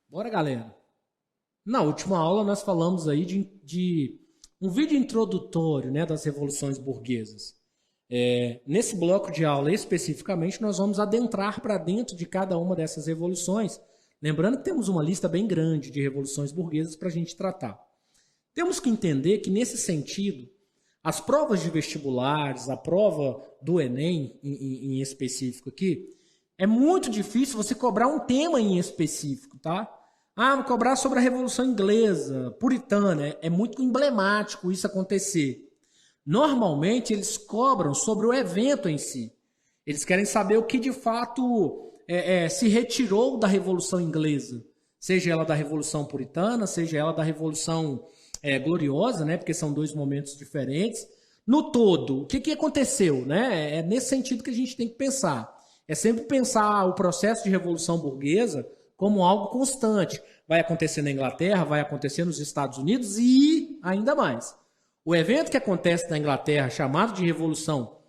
Bora, galera. Na última aula nós falamos aí de um vídeo introdutório, né, das revoluções burguesas. Nesse bloco de aula especificamente nós vamos adentrar para dentro de cada uma dessas revoluções, lembrando que temos uma lista bem grande de revoluções burguesas para a gente tratar. Temos que entender que nesse sentido, as provas de vestibulares, a prova do Enem em específico aqui, é muito difícil você cobrar um tema em específico, tá? Vou cobrar sobre a Revolução Inglesa, puritana. É muito emblemático isso acontecer. Normalmente, eles cobram sobre o evento em si. Eles querem saber o que, de fato, se retirou da Revolução Inglesa. Seja ela da Revolução Puritana, seja ela da Revolução Gloriosa, né? Porque são dois momentos diferentes. No todo, o que aconteceu? Né? É nesse sentido que a gente tem que pensar. É sempre pensar o processo de Revolução Burguesa como algo constante. Vai acontecer na Inglaterra, vai acontecer nos Estados Unidos e ainda mais. O evento que acontece na Inglaterra, chamado de Revolução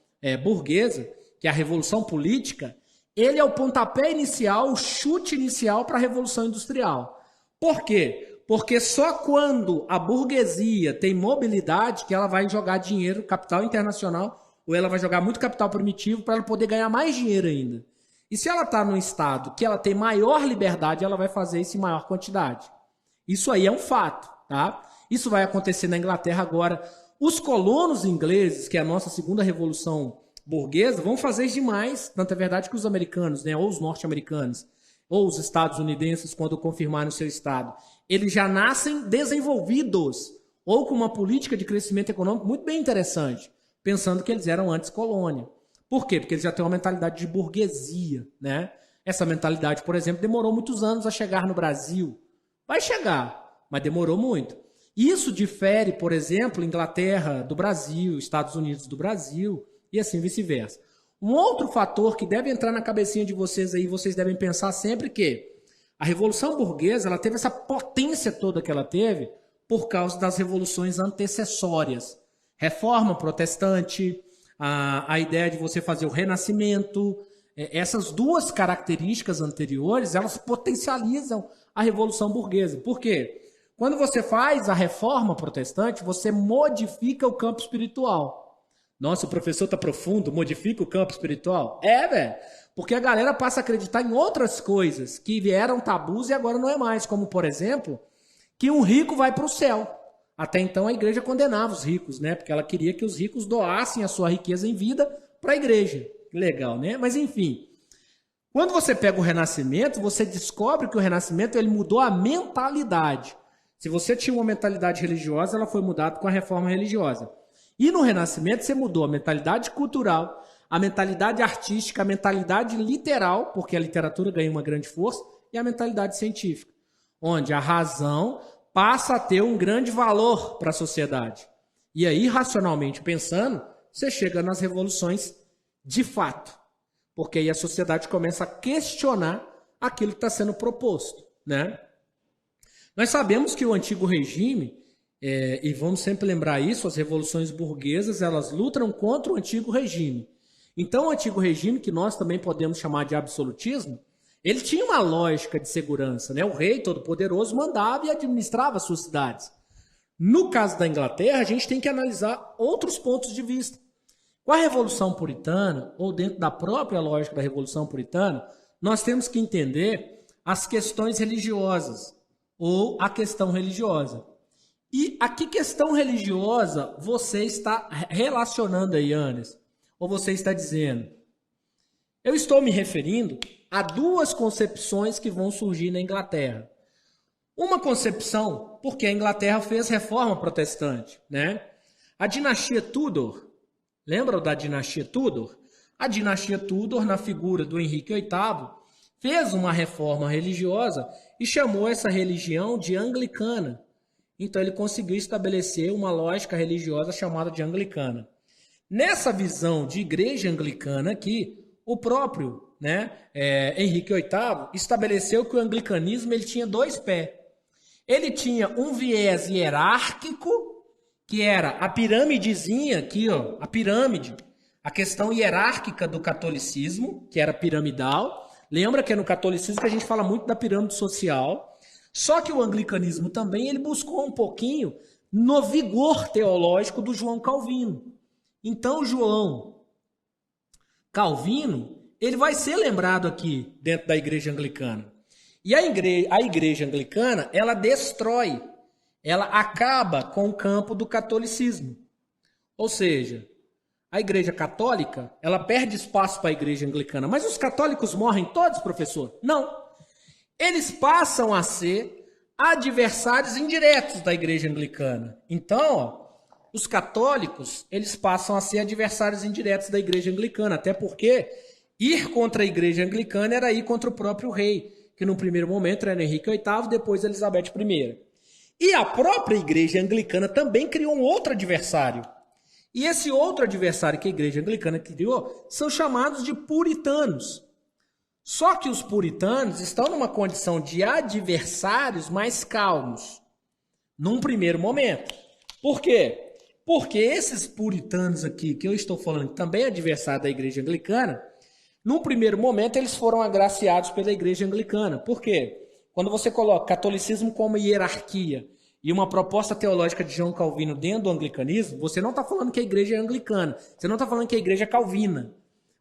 Burguesa, que é a Revolução Política, ele é o pontapé inicial, o chute inicial para a Revolução Industrial. Por quê? Porque só quando a burguesia tem mobilidade que ela vai jogar dinheiro, capital internacional, ou ela vai jogar muito capital primitivo para ela poder ganhar mais dinheiro ainda. E se ela está num estado que ela tem maior liberdade, ela vai fazer isso em maior quantidade. Isso aí é um fato, tá? Isso vai acontecer na Inglaterra agora. Os colonos ingleses, que é a nossa segunda revolução burguesa, vão fazer demais, tanto é verdade que os americanos, né, ou os norte-americanos, ou os estadunidenses, quando confirmarem o seu estado, eles já nascem desenvolvidos, ou com uma política de crescimento econômico muito bem interessante, pensando que eles eram antes colônia. Por quê? Porque eles já têm uma mentalidade de burguesia, né? Essa mentalidade, por exemplo, demorou muitos anos a chegar no Brasil. Vai chegar, mas demorou muito. Isso difere, por exemplo, Inglaterra do Brasil, Estados Unidos do Brasil e assim vice-versa. Um outro fator que deve entrar na cabecinha de vocês aí, vocês devem pensar sempre que a Revolução Burguesa, ela teve essa potência toda que ela teve por causa das revoluções antecessórias. Reforma Protestante, a ideia de você fazer o Renascimento, essas duas características anteriores, elas potencializam a Revolução Burguesa. Por quê? Quando você faz a Reforma Protestante, você modifica o campo espiritual. Nossa, o professor está profundo, modifica o campo espiritual? Velho, porque a galera passa a acreditar em outras coisas que vieram tabus e agora não é mais, como, por exemplo, que um rico vai para o céu. Até então a igreja condenava os ricos, né? Porque ela queria que os ricos doassem a sua riqueza em vida para a igreja. Legal, né? Mas enfim, quando você pega o Renascimento, você descobre que o Renascimento ele mudou a mentalidade. Se você tinha uma mentalidade religiosa, ela foi mudada com a reforma religiosa. E no Renascimento você mudou a mentalidade cultural, a mentalidade artística, a mentalidade literal, porque a literatura ganha uma grande força, e a mentalidade científica, onde a razão passa a ter um grande valor para a sociedade. E aí, racionalmente pensando, você chega nas revoluções de fato. Porque aí a sociedade começa a questionar aquilo que está sendo proposto, né? Nós sabemos que o antigo regime, e vamos sempre lembrar isso, as revoluções burguesas, elas lutam contra o antigo regime. Então, o antigo regime, que nós também podemos chamar de absolutismo, ele tinha uma lógica de segurança, né? O rei todo-poderoso mandava e administrava suas cidades. No caso da Inglaterra, a gente tem que analisar outros pontos de vista. Com a Revolução Puritana, ou dentro da própria lógica da Revolução Puritana, nós temos que entender as questões religiosas, ou a questão religiosa. E a que questão religiosa você está relacionando aí, Anderson? Ou você está dizendo? Eu estou me referindo a duas concepções que vão surgir na Inglaterra. Uma concepção, porque a Inglaterra fez reforma protestante, né? A dinastia Tudor, lembram da dinastia Tudor? A dinastia Tudor, na figura do Henrique VIII, fez uma reforma religiosa e chamou essa religião de anglicana. Então ele conseguiu estabelecer uma lógica religiosa chamada de anglicana. Nessa visão de igreja anglicana aqui, o próprio Henrique VIII estabeleceu que o anglicanismo ele tinha dois pés. Ele tinha um viés hierárquico, que era a piramidezinha aqui, ó, a pirâmide, a questão hierárquica do catolicismo, que era piramidal. Lembra que é no catolicismo que a gente fala muito da pirâmide social. Só que o anglicanismo também ele buscou um pouquinho no vigor teológico do João Calvino. Então, João Calvino, ele vai ser lembrado aqui dentro da igreja anglicana. E a igreja anglicana, ela destrói, ela acaba com o campo do catolicismo. Ou seja, a igreja católica, ela perde espaço para a igreja anglicana. Mas os católicos morrem todos, professor? Não. Eles passam a ser adversários indiretos da igreja anglicana. Então, ó, os católicos, eles passam a ser adversários indiretos da igreja anglicana, até porque ir contra a igreja anglicana era ir contra o próprio rei, que no primeiro momento era Henrique VIII, depois Elizabeth I. E a própria igreja anglicana também criou um outro adversário. E esse outro adversário que a igreja anglicana criou são chamados de puritanos. Só que os puritanos estão numa condição de adversários mais calmos, num primeiro momento. Por quê? Porque esses puritanos aqui, que eu estou falando, também adversários da igreja anglicana, num primeiro momento eles foram agraciados pela igreja anglicana. Por quê? Quando você coloca catolicismo como hierarquia e uma proposta teológica de João Calvino dentro do anglicanismo, você não está falando que a igreja é anglicana, você não está falando que a igreja é calvina.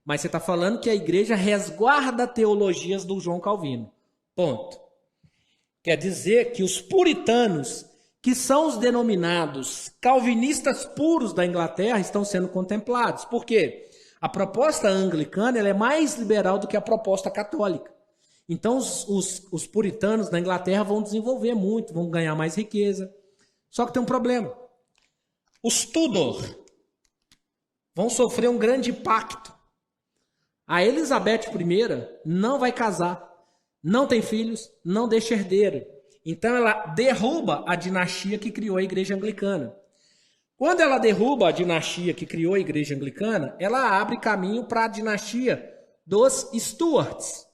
Mas você está falando que a igreja resguarda teologias do João Calvino. Ponto. Quer dizer que os puritanos, que são os denominados calvinistas puros da Inglaterra, estão sendo contemplados. Por quê? A proposta anglicana ela é mais liberal do que a proposta católica. Então os puritanos da Inglaterra vão desenvolver muito, vão ganhar mais riqueza. Só que tem um problema. Os Tudor vão sofrer um grande impacto. A Elizabeth I não vai casar, não tem filhos, não deixa herdeiro. Então ela derruba a dinastia que criou a igreja anglicana. Quando ela derruba a dinastia que criou a igreja anglicana, ela abre caminho para a dinastia dos Stuarts.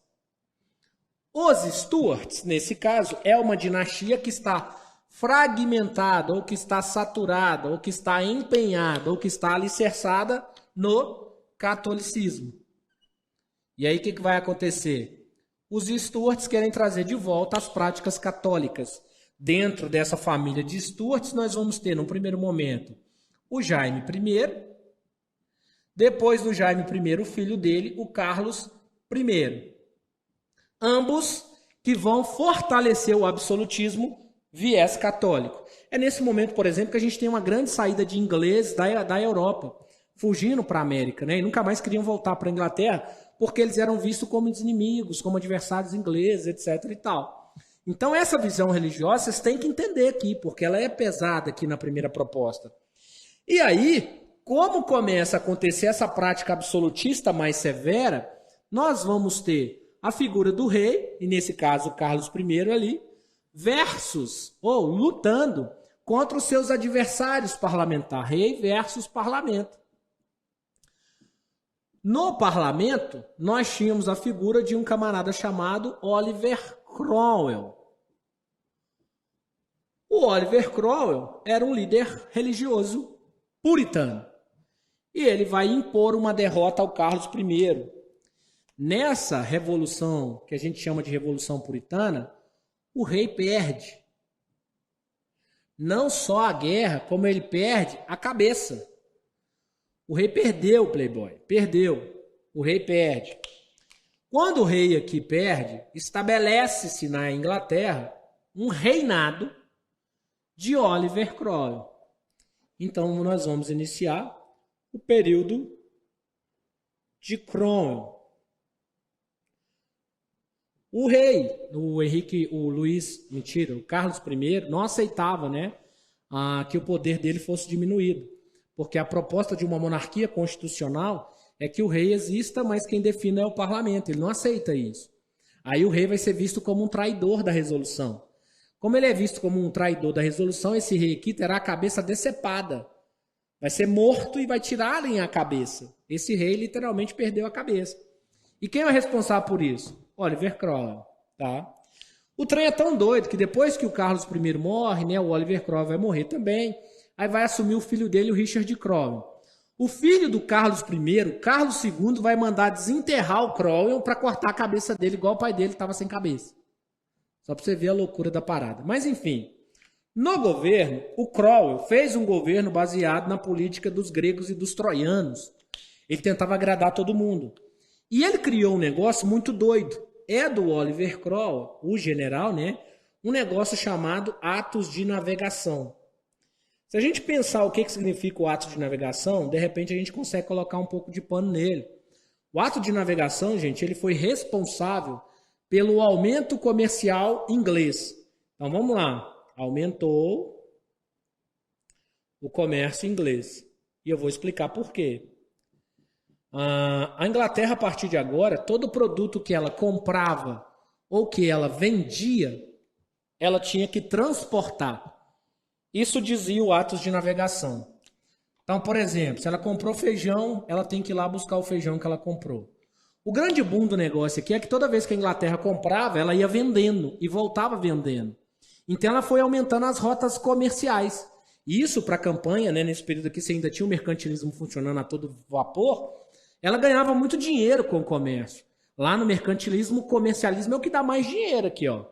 Os Stuarts, nesse caso, é uma dinastia que está fragmentada, ou que está saturada, ou que está empenhada, ou que está alicerçada no catolicismo. E aí o que vai acontecer? Os Stuarts querem trazer de volta as práticas católicas. Dentro dessa família de Stuarts, nós vamos ter, no primeiro momento, o Jaime I. Depois do Jaime I, o filho dele, o Carlos I. Ambos que vão fortalecer o absolutismo viés católico. É nesse momento, por exemplo, que a gente tem uma grande saída de ingleses da Europa, fugindo para a América, né? E nunca mais queriam voltar para a Inglaterra, porque eles eram vistos como inimigos, como adversários ingleses, etc. e tal. Então essa visão religiosa vocês têm que entender aqui, porque ela é pesada aqui na primeira proposta. E aí, como começa a acontecer essa prática absolutista mais severa, nós vamos ter a figura do rei, e nesse caso Carlos I ali, versus, ou lutando contra os seus adversários parlamentares, rei versus parlamento. No parlamento, nós tínhamos a figura de um camarada chamado Oliver Cromwell. O Oliver Cromwell era um líder religioso puritano. E ele vai impor uma derrota ao Carlos I. Nessa revolução, que a gente chama de Revolução Puritana, o rei perde. Não só a guerra, como ele perde a cabeça. O rei perdeu, Playboy, perdeu. O rei perde. Quando o rei aqui perde, estabelece-se na Inglaterra um reinado de Oliver Cromwell. Então nós vamos iniciar o período de Cromwell. O rei, o Carlos I, não aceitava, né, que o poder dele fosse diminuído. Porque a proposta de uma monarquia constitucional é que o rei exista, mas quem define é o parlamento. Ele não aceita isso. Aí o rei vai ser visto como um traidor da resolução. Como ele é visto como um traidor da resolução, esse rei aqui terá a cabeça decepada. Vai ser morto e vai tirarem a cabeça. Esse rei literalmente perdeu a cabeça. E quem é o responsável por isso? Oliver Cromwell. Tá? O trem é tão doido que depois que o Carlos I morre, né, o Oliver Cromwell vai morrer também. Aí vai assumir o filho dele, o Richard Cromwell. O filho do Carlos I, Carlos II, vai mandar desenterrar o Cromwell para cortar a cabeça dele, igual o pai dele estava sem cabeça. Só para você ver a loucura da parada. Mas enfim, no governo, o Cromwell fez um governo baseado na política dos gregos e dos troianos. Ele tentava agradar todo mundo. E ele criou um negócio muito doido. É do Oliver Cromwell, o general, né? Um negócio chamado atos de navegação. Se a gente pensar o que significa o ato de navegação, de repente a gente consegue colocar um pouco de pano nele. O ato de navegação, gente, ele foi responsável pelo aumento comercial inglês. Então vamos lá. Aumentou o comércio inglês. E eu vou explicar por quê. A Inglaterra, a partir de agora, todo produto que ela comprava ou que ela vendia, ela tinha que transportar. Isso dizia o atos de navegação. Então, por exemplo, se ela comprou feijão, ela tem que ir lá buscar o feijão que ela comprou. O grande boom do negócio aqui é que toda vez que a Inglaterra comprava, ela ia vendendo e voltava vendendo. Então ela foi aumentando as rotas comerciais. Isso para a campanha, né, nesse período aqui, você ainda tinha o mercantilismo funcionando a todo vapor, ela ganhava muito dinheiro com o comércio. Lá no mercantilismo, o comercialismo é o que dá mais dinheiro aqui, ó.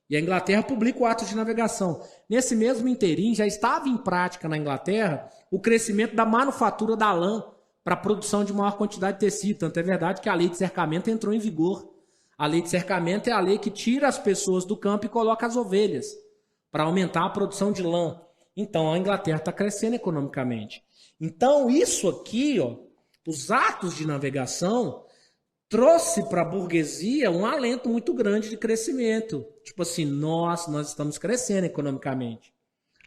E a Inglaterra publica o ato de navegação. Nesse mesmo inteirinho, já estava em prática na Inglaterra o crescimento da manufatura da lã para a produção de maior quantidade de tecido. Tanto é verdade que a lei de cercamento entrou em vigor. A lei de cercamento é a lei que tira as pessoas do campo e coloca as ovelhas para aumentar a produção de lã. Então, a Inglaterra está crescendo economicamente. Então, isso aqui, ó, os atos de navegação trouxe para a burguesia um alento muito grande de crescimento. Tipo assim, nós estamos crescendo economicamente.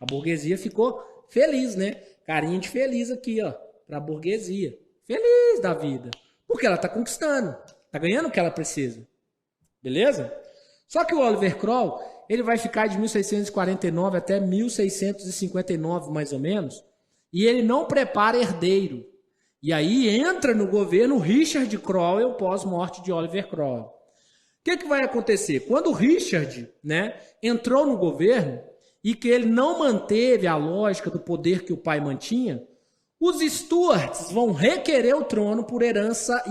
A burguesia ficou feliz, né? Carinha de feliz aqui, ó, para a burguesia. Feliz da vida. Porque ela está conquistando, está ganhando o que ela precisa. Beleza? Só que o Oliver Cromwell, ele vai ficar de 1649 até 1659, mais ou menos, e ele não prepara herdeiro. E aí entra no governo Richard Cromwell pós-morte de Oliver Cromwell. O que vai acontecer? Quando o Richard, né, entrou no governo e que ele não manteve a lógica do poder que o pai mantinha, os Stuarts vão requerer o trono por herança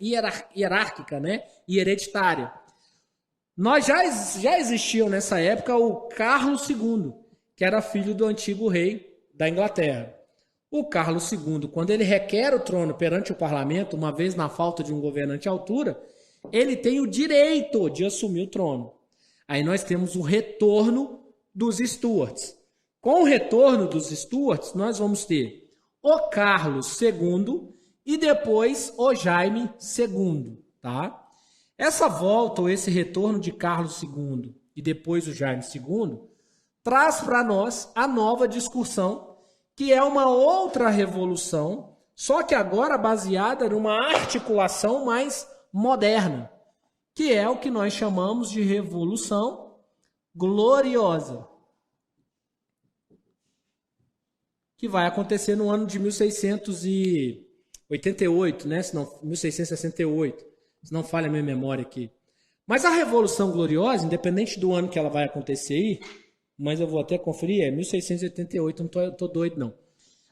hierárquica, né, e hereditária. Já existiam nessa época o Carlos II, que era filho do antigo rei da Inglaterra. O Carlos II, quando ele requer o trono perante o parlamento, uma vez na falta de um governante à altura, ele tem o direito de assumir o trono. Aí nós temos o retorno dos Stuarts. Com o retorno dos Stuarts, nós vamos ter o Carlos II e depois o Jaime II, tá? Essa volta ou esse retorno de Carlos II e depois o Jaime II traz para nós a nova discussão, que é uma outra revolução, só que agora baseada numa articulação mais moderna, que é o que nós chamamos de Revolução Gloriosa, que vai acontecer no ano de 1688, né? Se não, 1668, se não falha a minha memória aqui. Mas a Revolução Gloriosa, independente do ano que ela vai acontecer aí, mas eu vou até conferir, é 1688, não tô doido não.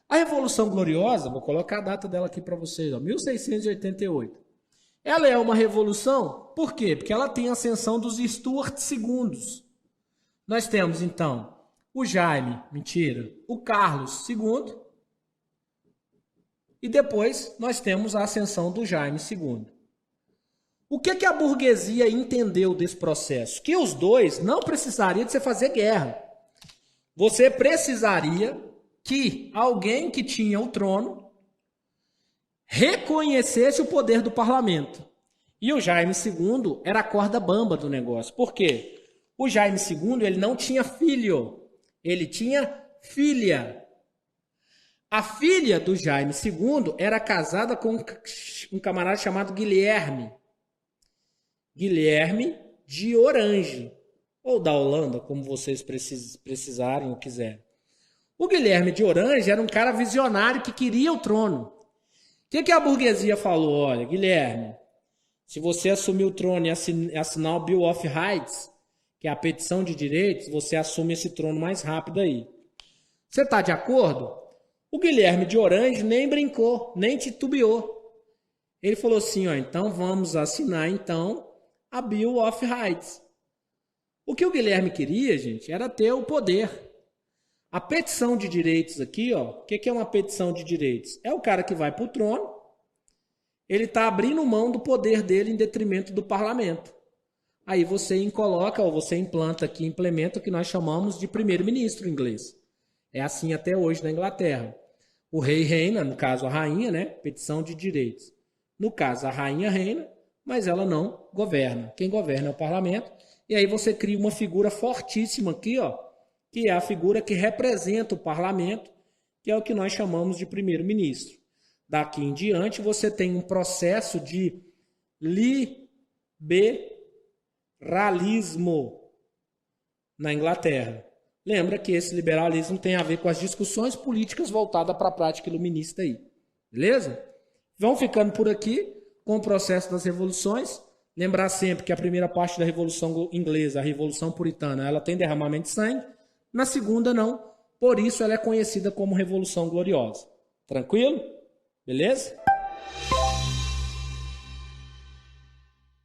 A Revolução Gloriosa, vou colocar a data dela aqui para vocês, ó, 1688. Ela é uma revolução, por quê? Porque ela tem a ascensão dos Stuarts segundos. Nós temos, então, o o Carlos II, e depois nós temos a ascensão do Jaime II. O que a burguesia entendeu desse processo? Que os dois não precisariam de você fazer guerra. Você precisaria que alguém que tinha o trono reconhecesse o poder do parlamento. E o Jaime II era a corda bamba do negócio. Por quê? O Jaime II ele não tinha filho, ele tinha filha. A filha do Jaime II era casada com um camarada chamado Guilherme de Orange, ou da Holanda, como vocês precisarem ou quiserem. O Guilherme de Orange era um cara visionário que queria o trono. O que a burguesia falou? Olha, Guilherme, se você assumir o trono e assinar o Bill of Rights, que é a petição de direitos, você assume esse trono mais rápido aí. Você está de acordo? O Guilherme de Orange nem brincou, nem titubeou. Ele falou assim, ó, então vamos assinar então a Bill of Rights. O que o Guilherme queria, gente, era ter o poder. A petição de direitos aqui, ó, o que é uma petição de direitos? É o cara que vai para o trono, ele está abrindo mão do poder dele em detrimento do parlamento. Aí você coloca, ou você implanta aqui, implementa o que nós chamamos de primeiro-ministro em inglês. É assim até hoje na Inglaterra. O rei reina, no caso a rainha, né? Petição de direitos. No caso, a rainha reina, mas ela não governa. Quem governa é o parlamento. E aí você cria uma figura fortíssima aqui, ó, que é a figura que representa o parlamento, que é o que nós chamamos de primeiro-ministro. Daqui em diante, você tem um processo de liberalismo na Inglaterra. Lembra que esse liberalismo tem a ver com as discussões políticas voltadas para a prática iluminista aí. Beleza? Vão ficando por aqui com o processo das revoluções. Lembrar sempre que a primeira parte da Revolução Inglesa, a Revolução Puritana, ela tem derramamento de sangue. Na segunda, não. Por isso, ela é conhecida como Revolução Gloriosa. Tranquilo? Beleza?